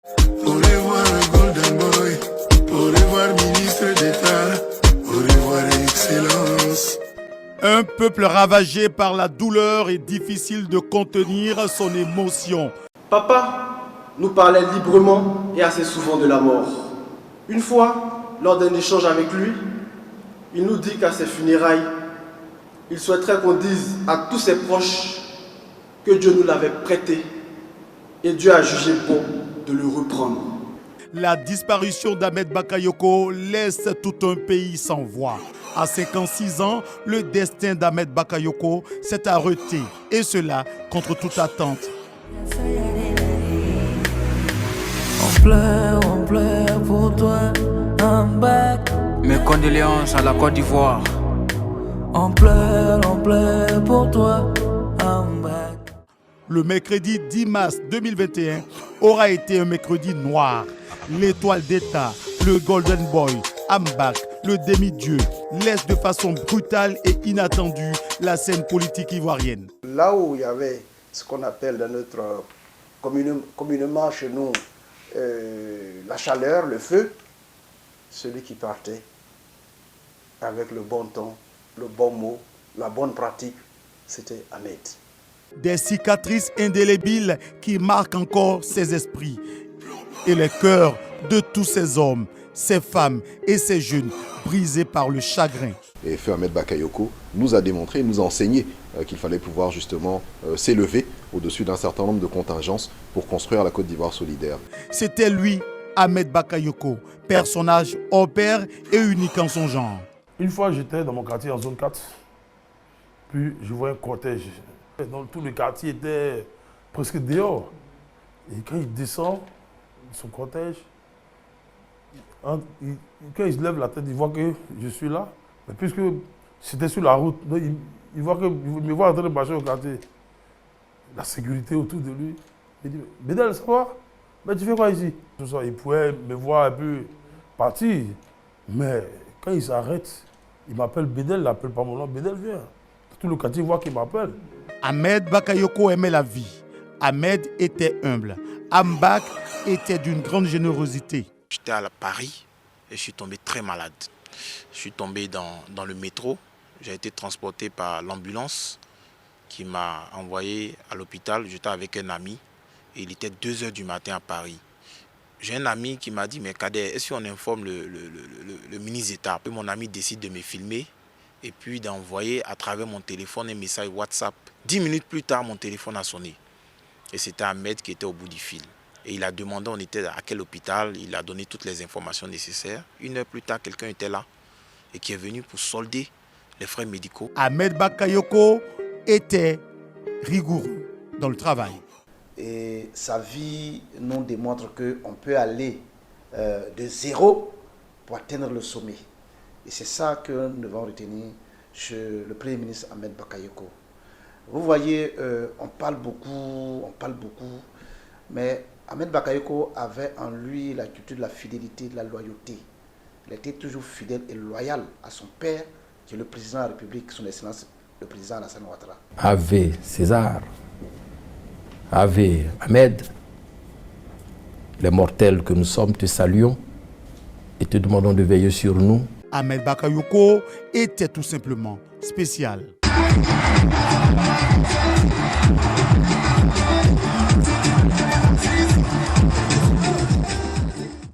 Au revoir Golden Boy, au revoir ministre d'État, au revoir Excellence. Un peuple ravagé par la douleur et difficile de contenir son émotion. Papa nous parlait librement et assez souvent de la mort. Une fois, lors d'un échange avec lui, il nous dit qu'à ses funérailles, il souhaiterait qu'on dise à tous ses proches que Dieu nous l'avait prêté et Dieu a jugé bon de le reprendre. La disparition d'Ahmed Bakayoko laisse tout un pays sans voix. À 56 ans, le destin d'Ahmed Bakayoko s'est arrêté, et cela contre toute attente. On pleure pour toi, I'm back. Mes condoléances à la Côte d'Ivoire. On pleure pour toi, I'm back. Le mercredi 10 mars 2021 aura été un mercredi noir. L'étoile d'État, le Golden Boy, Ambak, le demi-dieu, laisse de façon brutale et inattendue la scène politique ivoirienne. Là où il y avait ce qu'on appelle dans notre communément chez nous la chaleur, le feu, celui qui partait avec le bon ton, le bon mot, la bonne pratique, c'était Ahmed. Des cicatrices indélébiles qui marquent encore ses esprits et les cœurs de tous ces hommes, ces femmes et ces jeunes brisés par le chagrin. Et Feu Ahmed Bakayoko nous a démontré, nous a enseigné qu'il fallait pouvoir justement s'élever au-dessus d'un certain nombre de contingences pour construire la Côte d'Ivoire solidaire. C'était lui, Ahmed Bakayoko, personnage hors pair et unique en son genre. Une fois, j'étais dans mon quartier en zone 4, puis je vois un cortège. Donc, tout le quartier était presque dehors. Et quand il descend, son cortège, quand il se lève la tête, il voit que je suis là. Mais puisque c'était sur la route, donc il me voit en train de marcher au quartier. La sécurité autour de lui. Il dit, Bédel, ça va? Mais tu fais quoi ici? Il pouvait me voir un peu partir. Mais quand il s'arrête, il m'appelle Bédel, il n'appelle pas mon nom. Bédel, viens. Tout le quartier voit qu'il m'appelle. Ahmed Bakayoko aimait la vie. Ahmed était humble. Ambak était d'une grande générosité. J'étais à Paris et je suis tombé très malade. Je suis tombé dans le métro. J'ai été transporté par l'ambulance qui m'a envoyé à l'hôpital. J'étais avec un ami et il était 2 h du matin à Paris. J'ai un ami qui m'a dit, mais Kader, est-ce qu'on informe le ministre d'État? Mon ami décide de me filmer et puis d'envoyer à travers mon téléphone un message WhatsApp. 10 minutes plus tard, mon téléphone a sonné. Et c'était Ahmed qui était au bout du fil. Et il a demandé on était à quel hôpital, il a donné toutes les informations nécessaires. 1 heure plus tard, quelqu'un était là et qui est venu pour solder les frais médicaux. Ahmed Bakayoko était rigoureux dans le travail. Et sa vie nous démontre qu'on peut aller de zéro pour atteindre le sommet. Et c'est ça que nous devons retenir chez le Premier ministre Ahmed Bakayoko. Vous voyez, on parle beaucoup, mais Ahmed Bakayoko avait en lui la culture de la fidélité, de la loyauté. Il était toujours fidèle et loyal à son père, qui est le président de la République, son Excellence, le président Alassane Ouattara. Ave César, Ave Ahmed, les mortels que nous sommes, te saluons et te demandons de veiller sur nous. Ahmed Bakayoko était tout simplement spécial.